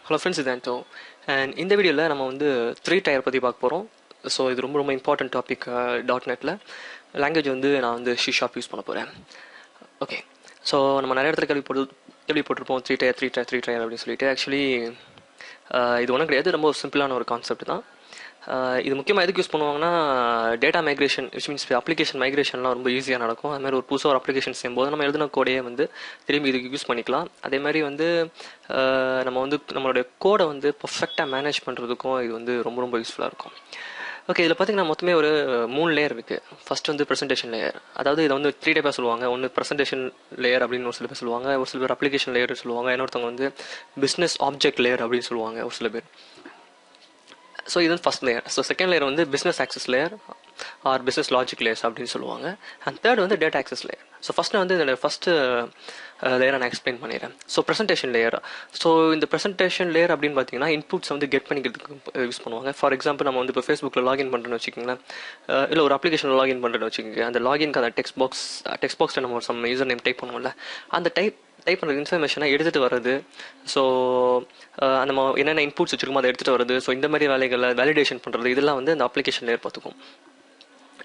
Hello friends, இது ஆண்டோ. And இந்த வீடியோவில் நம்ம வந்து 3 டயர் பற்றி பார்க்க போகிறோம். ஸோ இது ரொம்ப ரொம்ப இம்பார்ட்டன்ட் டாபிக். .NETல லாங்குவேஜ் வந்து நான் வந்து C# யூஸ் பண்ண போகிறேன். ஓகே, ஸோ நம்ம நிறைய இடத்துல கேள்விப்பட்டிருப்போம் 3 டயர் அப்படின்னு சொல்லிட்டு. ஆக்சுவலி இது ஒன்றும் கிடையாது, ரொம்ப சிம்பிளான ஒரு கான்செப்ட் தான். இது முக்கியமாக எதுக்கு யூஸ் பண்ணுவாங்கன்னா, data migration, which means application மைக்ரேஷன்லாம் ரொம்ப ஈஸியாக நடக்கும். அதுமாதிரி ஒரு புதுசாக ஒரு அப்ளிகேஷன் செய்யும்போது நம்ம எழுதின கோடையே வந்து திரும்பி இதுக்கு யூஸ் பண்ணிக்கலாம். அதே மாதிரி வந்து நம்ம வந்து நம்மளுடைய கோடை வந்து பர்ஃபெக்டாக மேனேஜ் பண்ணுறதுக்கும் இது வந்து ரொம்ப ரொம்ப யூஸ்ஃபுல்லாக இருக்கும். ஓகே, இதில் பார்த்தீங்கன்னா மொத்தமே ஒரு 3 லேயர் இருக்குது. ஃபர்ஸ்ட் வந்து ப்ரெசன்டேஷன் லேயர். அதாவது இதை வந்து 3 டைப்பாக சொல்லுவாங்க. ஒன்று ப்ரெசன்டேஷன் லேயர் அப்படின்னு ஒரு சில பேர் சொல்லுவாங்க, ஒரு சில பேர் அப்ளிகேஷன் லேயர் சொல்லுவாங்க, இன்னொருத்தவங்க வந்து பிஸ்னஸ் ஆப்ஜெக்ட் லேயர் அப்படின்னு சொல்லுவாங்க ஒரு சில பேர். ஸோ இது வந்து first layer. So second layer வந்து business access layer or business logic layers அப்படின்னு சொல்லுவாங்க. அண்ட் தேர்ட் வந்து data access layer. So first வந்து இதோட ஃபஸ்ட்டு லேயரை நான் எக்ஸ்பிளைன் பண்ணிடுறேன். So presentation layer. ஸோ இந்த ப்ரெசன்டேஷன் லேயர் அப்படின்னு பார்த்தீங்கன்னா இன்புட்ஸ் வந்து கெட் பண்ணிக்கிறதுக்கு யூஸ் பண்ணுவாங்க. ஃபார் எக்ஸாம்பிள், நம்ம வந்து இப்போ ஃபேஸ்புக்கில் லாகின் பண்ணுறேன்னு வச்சுக்கோங்களேன், இல்லை ஒரு அப்ளிகேஷனில் லாகின் பண்ணுறேன்னு வச்சுக்கோங்க. அந்த லாகின்க்கு அந்த டெக்ஸ்ட் பாக்ஸில் நம்ம சம் யூசர் நேம் டைப் பண்ணுவோம்ல, அந்த டைப் பண்ணுற இன்ஃபர்மேஷனை எடுத்துகிட்டு வர்றது. ஸோ நம்ம என்னென்ன இன்புட்ஸ் வச்சுருக்கோமோ அதை எடுத்துகிட்டு வருது. ஸோ இந்த மாதிரி வேலைகளை வேலிடேஷன் பண்ணுறது, இதெல்லாம் வந்து அந்த அப்ளிகேஷன் லேயர் பார்த்துக்கும்.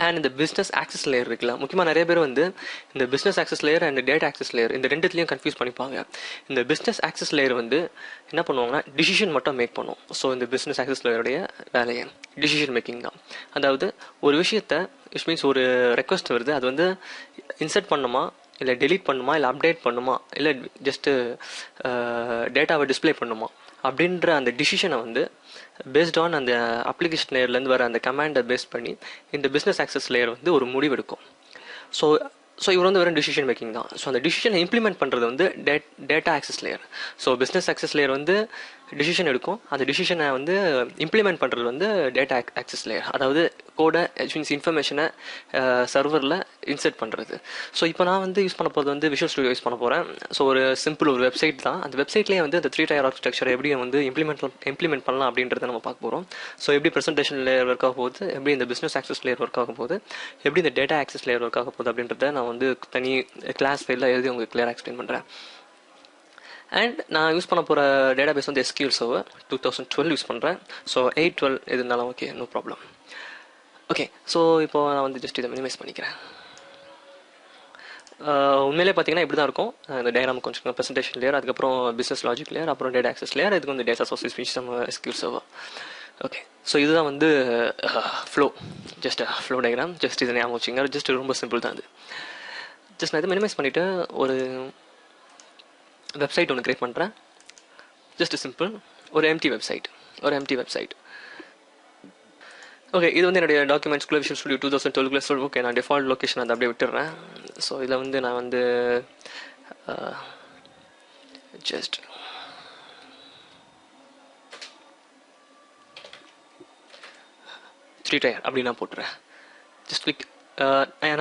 அண்ட் இந்த பிஸ்னஸ் ஆக்சஸ் லேயர் இருக்குல்ல, முக்கியமாக நிறைய பேர் வந்து இந்த business access layer and data access layer இந்த ரெண்டுத்துலையும் கன்ஃபியூஸ் பண்ணிப்பாங்க. இந்த பிஸ்னஸ் ஆக்சஸ் லேயர் வந்து என்ன பண்ணுவாங்கன்னா டிசிஷன் மட்டும் மேக் பண்ணும். ஸோ இந்த பிஸ்னஸ் ஆக்சஸ் லேயருடைய வேலையை டிசிஷன் மேக்கிங் தான். அதாவது ஒரு விஷயத்தை, விச் மீன்ஸ் ஒரு ரெக்வஸ்ட் வருது, அது வந்து இன்சர்ட் பண்ணுமா, இல்லை டெலீட் பண்ணுமா, இல்லை அப்டேட் பண்ணுமா, இல்லை ஜஸ்ட்டு டேட்டாவை டிஸ்பிளே பண்ணுமா அப்படின்ற அந்த டிசிஷனை வந்து பேஸ்ட் ஆன் அந்த அப்ளிகேஷன் லேயர்லேருந்து வர அந்த கமாண்டை பேஸ் பண்ணி இந்த பிஸ்னஸ் ஆக்சஸ் லேயர் வந்து ஒரு முடிவெடுக்கும். ஸோ இவர் வந்து வெறும் டிசிஷன் மேக்கிங் தான். ஸோ அந்த டிசிஷனை இம்ப்ளிமெண்ட் பண்ணுறது வந்து data access layer. So business access layer வந்து டிசிஷன் எடுக்கும், அந்த டிசிஷனை வந்து இம்ப்ளிமெண்ட் பண்ணுறது வந்து டேட்டா ஆக்சஸ் லேயர். அதாவது கோடை, மீன்ஸ் இன்ஃபர்மேஷனை சர்வரில் இன்சர்ட் பண்ணுறது. ஸோ இப்போ நான் வந்து யூஸ் பண்ண போகிறது வந்து விஷுவல் ஸ்டுடியோ யூஸ் பண்ண போகிறேன். ஸோ ஒரு சிம்பிள் ஒரு வெப்சைட் தான். அந்த வெப்சைட்லேயே வந்து அந்த 3 டயர் ஆர்கிடெக்சர் எப்படி வந்து இம்ப்ளிமெண்ட் பண்ணலாம் அப்படின்றத நம்ம பார்க்க போகிறோம். ஸோ எப்படி ப்ரெசன்டேஷன் லேயர் ஒர்க் ஆக போகுது, எப்படி இந்த பிஸ்னஸ் ஆக்சஸ் லேயர் ஒர்க் ஆக போகுது, எப்படி இந்த டேட்டா ஆக்சஸ் லேயர் ஒர்க் ஆக போகுது அப்படின்றத நான் வந்து தனி கிளாஸ் ஃபைலில் எழுதி உங்களுக்கு கிளியராக எக்ஸ்பிளைன் பண்ணுறேன். அண்ட் நான் யூஸ் பண்ண போகிற டேட்டா பேஸ் வந்து SQL Server 2012 யூஸ் பண்ணுறேன். ஸோ 8-12 எது இருந்தாலும் okay, no problem. Okay, so இப்போ நான் வந்து ஜஸ்ட் இதை மினிமைஸ் பண்ணிக்கிறேன். உண்மையிலே பார்த்தீங்கன்னா இப்படி தான் இருக்கும். இந்த டயக்ராம் கொஞ்சம் ப்ரெசன்டேஷன் லேயர், அதுக்கப்புறம் பிஸ்னஸ் லாஜிக் லேயர், அப்புறம் டேட்டா ஆக்சஸ் லேயர், இதுக்கு வந்து டேட்டா சோர்ஸ் ஸ்பீச் நம்ம SQL Server. ஓகே, ஸோ இதுதான் வந்து flow, just flow diagram. Just இதை ஞாபகம் வச்சுங்க, ஜஸ்ட் ரொம்ப சிம்பிள் தான் அது. ஜஸ்ட் நான் இதை மினிமைஸ் பண்ணிவிட்டு ஒரு வெப்சைட் ஒன்று க்ரியேட் பண்ணுறேன். ஜஸ்ட் சிம்பிள் ஒரு எம்டி வெப்சைட். ஓகே, இது வந்து என்னுடைய டாக்குமெண்ட்ஸ்குள்ளே விஷுவல் ஸ்டுடியோ 2012 சொல்லி ஓகே, நான் டிஃபால்ட் லொக்கேஷன் அதை அப்படியே விட்டுறேன். ஸோ இதில் வந்து நான் வந்து ஜஸ்ட் த்ரீ டயர் அப்படி நான் போட்டுறேன். Just click.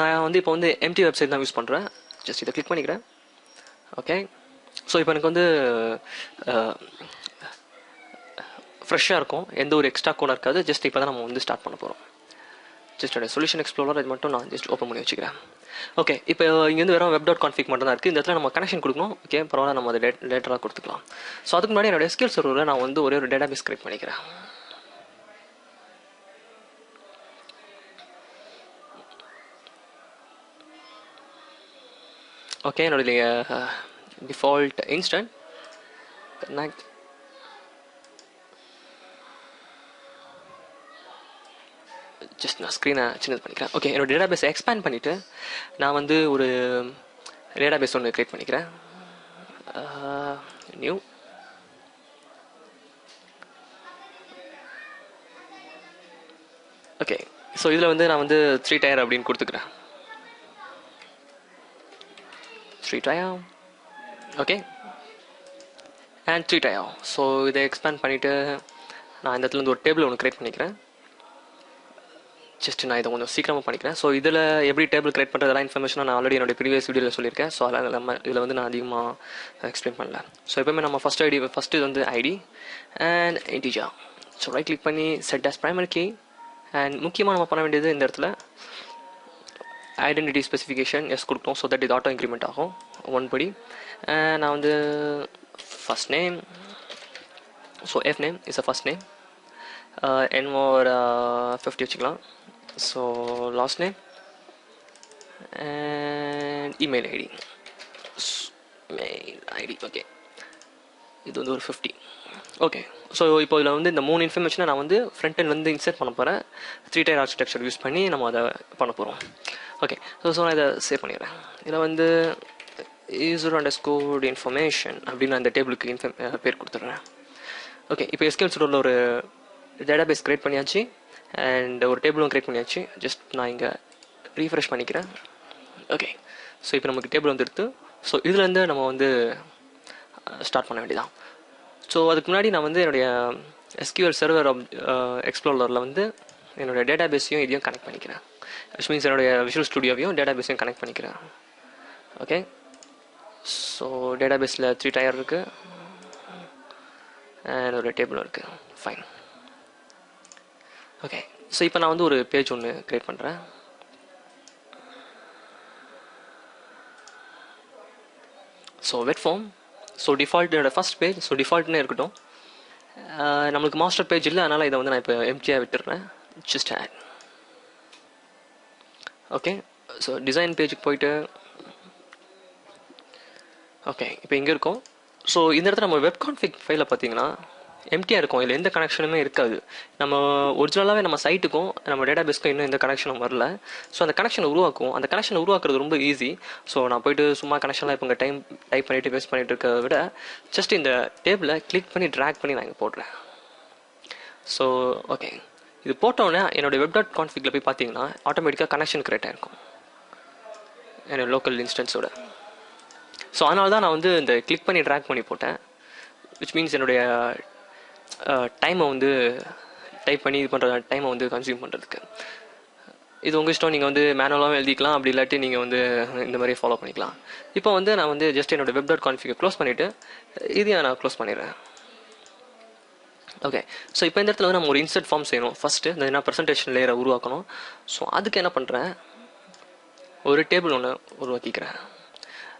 நான் வந்து இப்போ வந்து எம்டி வெப்சைட் தான் யூஸ் பண்ணுறேன். ஜஸ்ட் இதை கிளிக் பண்ணிக்கிறேன். ஓகே, ஸோ இப்போ எனக்கு வந்து ஃப்ரெஷ்ஷாக இருக்கும், எந்த ஒரு எக்ஸ்ட்ரா கோடாக இருக்காது. ஜஸ்ட் இப்போ தான் நம்ம வந்து ஸ்டார்ட் பண்ண போகிறோம். ஜஸ்ட் என்னோட சொல்யூஷன் எக்ஸ்ப்ளோரர் இது மட்டும் நான் ஜஸ்ட் ஓப்பன் பண்ணி வச்சுக்கிறேன். ஓகே, இப்போ இங்கேருந்து வெறும் web.config மட்டும் தான் இருக்குது. இந்த இடத்துல நம்ம கனெக்ஷன் கொடுக்கணும். ஓகே, பரவாயில்ல, நம்ம அதை லேட்டராக கொடுத்துக்கலாம். ஸோ அதுக்கு முன்னாடி என்னோட SQL Serverல நான் வந்து ஒரே ஒரு டேட்டாபேஸ் கிரியேட் பண்ணிக்கிறேன். ஓகே, என்னுடைய டிஃபால்ட் இன்ஸ்டன்ட் கனெக்ட். ஜஸ்ட் நான் ஸ்க்ரீனை சின்னது பண்ணிக்கிறேன். ஓகே, என்னோட டேட்டாபேஸை எக்ஸ்பேண்ட் பண்ணிவிட்டு நான் வந்து ஒரு டேட்டாபேஸ் ஒன்று க்ரியேட் பண்ணிக்கிறேன். நியூ. ஓகே, ஸோ இதில் வந்து நான் வந்து 3 டயர் அப்படின்னு கொடுத்துக்கிறேன். 3 tier. Okay, and 3 tier. So இதை எக்ஸ்பேண்ட் பண்ணிவிட்டு நான் இந்த இடத்துல வந்து ஒரு டேபிள் ஒன்று க்ரியேட் பண்ணிக்கிறேன். ஜஸ்ட் நான் இதை கொஞ்சம் சீக்கிரமாக பண்ணிக்கிறேன். ஸோ இதில் எப்படி டேபிள் கிரியேட் பண்ணுறதெல்லாம் இன்ஃபர்மேஷனாக நான் ஆல்ரெடி என்னோட ப்ரீவியஸ் வீடியோவில் சொல்லியிருக்கேன். ஸோ அதனால் நம்ம இதில் வந்து நான் அதிகமாக எக்ஸ்பிளைன் பண்ணல. ஸோ எப்போயுமே நம்ம ஃபஸ்ட்டு இது வந்து ID and integer. So right click பண்ணி set as primary key. And முக்கியமாக நம்ம பண்ண வேண்டியது இந்த இடத்துல ஐடென்டிட்டி ஸ்பெசிஃபிகேஷன் கொடுத்தோம். ஸோ தட் இது ஆட்டோ இன்க்ரிமெண்ட் ஆகும் 1 படி. நான் வந்து first name so F name is a first name, என் ஒரு 50 வச்சுக்கலாம். So last name and email ID. Mail ID okay, இது வந்து ஒரு 50. ஓகே, ஸோ இப்போ இதில் வந்து இந்த 3 இன்ஃபர்மேஷனை நான் வந்து ஃப்ரண்ட் எண்ட் வந்து இன்சர்ட் பண்ண போகிறேன். 3 tier ஆர்கிடெக்சர் யூஸ் பண்ணி நம்ம அதை பண்ண போகிறோம். ஓகே, ஸோ நான் இதை சேவ் பண்ணிடுறேன். இதில் வந்து user_information அப்படின்னு அந்த டேபிளுக்கு பேர் கொடுத்துட்றேன். ஓகே, இப்போ SQL Serverல ஒரு டேட்டாபேஸ் க்ரியேட் பண்ணியாச்சு அண்ட் ஒரு டேபிளும் க்ரியேட் பண்ணியாச்சு. ஜஸ்ட் நான் இங்கே ரீஃப்ரெஷ் பண்ணிக்கிறேன். ஓகே, ஸோ இப்போ நமக்கு டேபிள் வந்து எடுத்து, ஸோ இதுலேருந்து நம்ம வந்து ஸ்டார்ட் பண்ண வேண்டியதான். ஸோ அதுக்கு முன்னாடி நான் வந்து என்னுடைய SQL Server எக்ஸ்ப்ளோரரில் வந்து என்னுடைய டேட்டாபேஸையும் இதையும் கனெக்ட் பண்ணிக்கிறேன். விச் மீன்ஸ் என்னுடைய விஷுவல் ஸ்டுடியோவையும் டேட்டாபேஸையும் கனெக்ட் பண்ணிக்கிறேன். ஓகே, ஸோ டேட்டாபேஸில் 3 tier இருக்குது அண்ட் ஒரு டேபிளும் இருக்குது. ஃபைன். ஓகே, ஸோ இப்போ நான் வந்து ஒரு பேஜ் ஒன்று க்ரியேட் பண்ணுறேன். ஸோ வெட் ஃபார்ம், ஸோ டிஃபால்ட் என்னோடய ஃபஸ்ட் பேஜ், ஸோ டிஃபால்ட்னே இருக்கட்டும். நம்மளுக்கு மாஸ்டர் பேஜ் இல்லை, அதனால் இதை வந்து நான் இப்போ எம்டியாக விட்டுடுறேன். Just add. Okay, so design பேஜுக்கு போயிட்டு ஓகே இப்போ இங்கே இருக்கோம். ஸோ இந்த இடத்துல நம்ம வெப் கான்ஃபிக் ஃபைலை பார்த்தீங்கன்னா எம்டியாக இருக்கும், இதில் எந்த கனெக்ஷனுமே இருக்காது. நம்ம ஒரிஜினலாகவே நம்ம சைட்டுக்கும் நம்ம டேட்டாபேஸ்க்கும் இன்னும் எந்த கனெக்ஷனும் வரல. ஸோ அந்த கனெக்ஷனை உருவாக்கும். அந்த கனெக்ஷனை உருவாக்குறது ரொம்ப ஈஸி. ஸோ நான் போய்ட்டு சும்மா கனெக்ஷன்லாம் இப்போ இங்கே டைப் பண்ணிவிட்டு வேஸ்ட் பண்ணிட்டு இருக்கிறத விட ஜஸ்ட் இந்த டேபிளை கிளிக் பண்ணி ட்ராக் பண்ணி நான் இங்கே போடுறேன். ஸோ ஓகே, இது போட்டோன்னே என்னோடய web.configல போய் பார்த்தீங்கன்னா ஆட்டோமேட்டிக்காக கனெக்ஷன் கிரியேட் ஆகிருக்கும் என்னோடய லோக்கல் இன்ஸ்டன்ஸோட. ஸோ அதனால தான் நான் வந்து இந்த கிளிக் பண்ணி ட்ராக் பண்ணி போட்டேன். விச் மீன்ஸ் என்னுடைய டைமை வந்து டைப் பண்ணி இது பண்ணுற டைமை வந்து கன்சியூம் பண்ணுறதுக்கு. இது உங்கள் இஷ்டம், நீங்கள் வந்து மேனுவலாகவும் எழுதிக்கலாம், அப்படி இல்லாட்டி நீங்கள் வந்து இந்த மாதிரி ஃபாலோ பண்ணிக்கலாம். இப்போ வந்து நான் வந்து ஜஸ்ட் என்னோடய web.config க்ளோஸ் பண்ணிவிட்டு இதையும் நான் க்ளோஸ் பண்ணிடுறேன். ஓகே, ஸோ இப்போ இந்த இடத்துல வந்து நம்ம ஒரு இன்சர்ட் ஃபார்ம் செய்யணும். ஃபஸ்ட்டு இந்த என்ன ப்ரெசன்டேஷன் லேயரை உருவாக்கணும். ஸோ அதுக்கு என்ன பண்ணுறேன், ஒரு டேபிள் ஒன்று உருவாக்கிக்கிறேன்.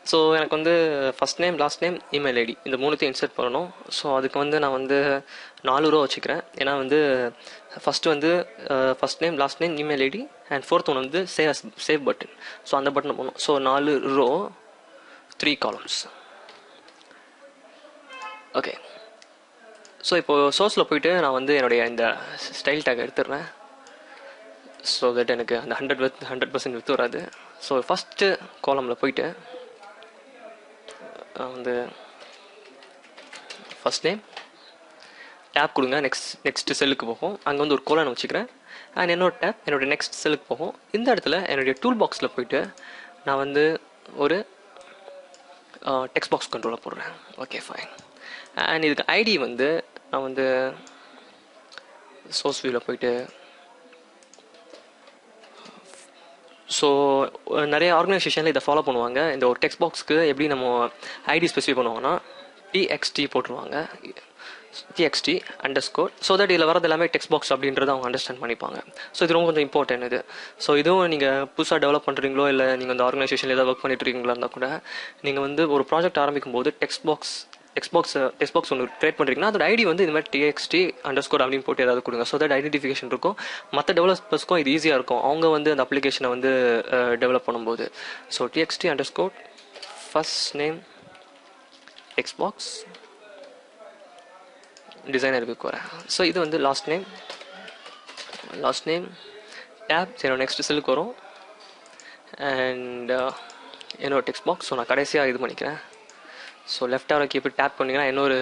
ஸோ எனக்கு வந்து first name, last name, email ID இந்த 3த்தையும் இன்சர்ட் பண்ணணும். ஸோ அதுக்கு வந்து நான் வந்து 4 ரோ வச்சுக்கிறேன். ஏன்னா வந்து ஃபஸ்ட்டு வந்து first name, last name, email ID and 4th ஒன்று வந்து சேவ் பட்டன். ஸோ அந்த பட்டனை போடணும். So 4 row 3 columns. Okay, so இப்போது சோர்ஸில் போயிட்டு நான் வந்து என்னுடைய இந்த ஸ்டைல் டேக் எடுத்துடுறேன். ஸோ தட் எனக்கு அந்த 100% வித்து வராது. ஸோ ஃபஸ்ட்டு காலமில் போயிட்டு வந்து ஃபஸ்ட் நேம் டேப் கொடுங்க. நெக்ஸ்ட் செல்லுக்கு போகும். அங்கே வந்து ஒரு கோலன் வச்சுக்கிறேன். அண்ட் என்னோட டேப் என்னோடய நெக்ஸ்ட் செல்லுக்கு போகும். இந்த இடத்துல என்னுடைய டூல் பாக்ஸில் போயிட்டு நான் வந்து ஒரு டெக்ஸ்ட் பாக்ஸ் கண்ட்ரோலாக போடுறேன். Okay fine. அண்ட் இதுக்கு ஐடி வந்து நான் வந்து சோர்ஸ் வியூவில் போயிட்டு, ஸோ நிறைய ஆர்கனைசேஷனில் இதை ஃபாலோ பண்ணுவாங்க. இந்த ஒரு டெக்ஸ்ட் பாக்ஸ்க்கு எப்படி நம்ம ஐடி ஸ்பெசிஃபை பண்ணுவாங்கன்னா TXT போட்டுருவாங்க, TXT அண்டர்ஸ்கோர். ஸோ தட் இதில் வரது எல்லாமே டெக்ஸ்ட் பாக்ஸ் அப்படின்றத அவங்க அண்டர்ஸ்டாண்ட் பண்ணிப்பாங்க. ஸோ இது ரொம்ப கொஞ்சம் இம்பார்ட்டன்ட் இது. ஸோ இதுவும் நீங்கள் புதுசாக டெவலப் பண்ணுறீங்களோ இல்லை நீங்கள் அந்த ஆர்கனைசேஷனில் ஏதாவது ஒர்க் பண்ணிட்டு இருக்கீங்களா இருந்தால் கூட நீங்கள் வந்து ஒரு ப்ராஜெக்ட் ஆரம்பிக்கும் போது டெக்ஸ்ட் பாக்ஸ் ஒன்று கிரியேட் பண்ணுறீங்கன்னா அதோட ஐடி வந்து இந்த மாதிரி TXT அண்டர்ஸ்கோர் அப்படின்னு போட்டு ஏதாவது கொடுங்க. ஸோ தட் ஐடென்டிஃபிகேஷன் இருக்கும். மற்ற டெவலப்பர்ஸ்க்கும் இது ஈஸியாக இருக்கும் அவங்க வந்து அந்த அப்ளிகேஷனை வந்து டெவலப் பண்ணும்போது. So TXT underscore first name text box டிசைனருக்கு வரேன். ஸோ இது வந்து லாஸ்ட் நேம் டேப் என்னோட நெக்ஸ்ட் செல்லுக்கு வரும். அண்ட் என்னோட டெக்ஸ்ட் பாக்ஸ் ஸோ நான் கடைசியாக இது பண்ணிக்கிறேன். So left arrow key tab பண்ணிங்கன்னா இன்னொரு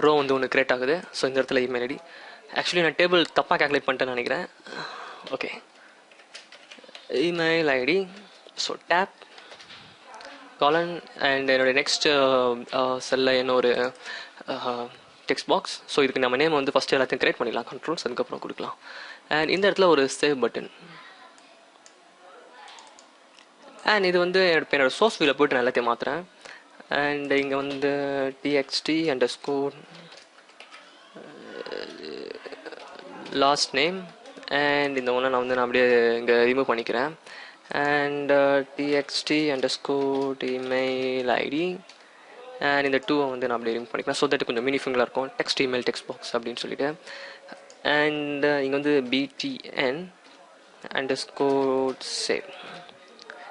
ரோ வந்து ஒன்று கிரியேட் ஆகுது. ஸோ இந்த இடத்துல இமெயில் ஐடி. ஆக்சுவலி நான் டேபிள் தப்பாக கேல்குலேட் பண்ணிட்டேன்னு நினைக்கிறேன். Okay, email ID. So tab colon and என்னோடய நெக்ஸ்ட் செல்லில் இன்னொரு டெக்ஸ்ட் பாக்ஸ். ஸோ இதுக்கு நம்ம நேம் வந்து ஃபஸ்ட்டு எல்லாத்தையும் கிரியேட் பண்ணிடலாம், கண்ட்ரோல்ஸ் அதுக்கப்புறம் கொடுக்கலாம். அண்ட் இந்த இடத்துல ஒரு சேவ் பட்டன். அண்ட் இது வந்து என்னோட சோர்ஸ் வியூவில் போய்ட்டு நான் எல்லாத்தையும் மாற்றுறேன். அண்ட் இங்கே வந்து TXT underscore last name and இந்த ஒன்று நான் அப்படியே இங்கே ரிமூவ் பண்ணிக்கிறேன். And TXT underscore email ID and இந்த 2 வந்து நான் அப்படியே ரிமூவ் பண்ணிக்கலாம். ஸோ தட் கொஞ்சம் மீனிங்ஃபுல்லாக இருக்கும். டெக்ஸ்ட் இமெயில் டெக்ஸ்ட் பாக்ஸ் அப்படின்னு சொல்லிட்டு. அண்ட் இங்கே வந்து btn _save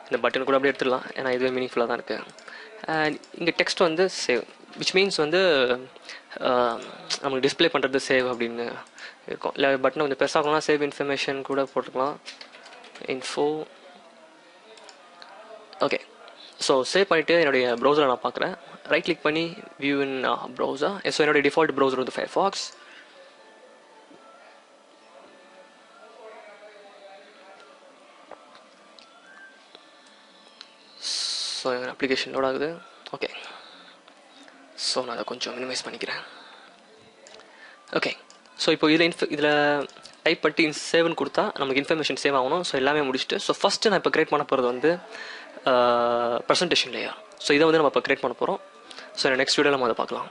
இந்த பட்டன் கூட அப்படியே எடுத்துடலாம், ஏன்னா இதுவே மீனிங்ஃபுல்லாக தான் இருக்குது. அண்ட் இங்கே டெக்ஸ்ட் வந்து சேவ், விச் மீன்ஸ் வந்து நமக்கு டிஸ்பிளே பண்ணுறது சேவ் அப்படின்னு இருக்கும். இல்லை பட்டனை கொஞ்சம் பெருசாகலாம், சேவ் இன்ஃபர்மேஷன் கூட போட்டுக்கலாம், இன்ஃபோ. ஓகே, ஸோ சேவ் பண்ணிவிட்டு என்னுடைய ப்ரௌசரை நான் பார்க்குறேன். ரைட் கிளிக் பண்ணி வியூ இன் ப்ரௌசர். ஸோ என்னுடைய டிஃபால்ட் ப்ரௌசர் வந்து ஃபயர்ஃபாக்ஸ். ஸோ அப்ளிகேஷன் லோட் ஆகுது. ஓகே, ஸோ நான் அதை கொஞ்சம் மினிமைஸ் பண்ணிக்கிறேன். ஓகே, ஸோ இப்போ இதில் டைப் பண்ணிட்டு சேவ்னு கொடுத்தா நமக்கு இன்ஃபர்மேஷன் சேவ் ஆகணும். ஸோ எல்லாமே முடிச்சுட்டு, ஸோ ஃபஸ்ட்டு நான் இப்போ க்ரியேட் பண்ண போகிறது வந்து ப்ரெசன்டேஷன் லேயர். ஸோ இதை வந்து நம்ம இப்போ க்ரியேட் பண்ண போகிறோம். ஸோ நெக்ஸ்ட் வீடியோவில் நம்ம அதை பார்க்கலாம்.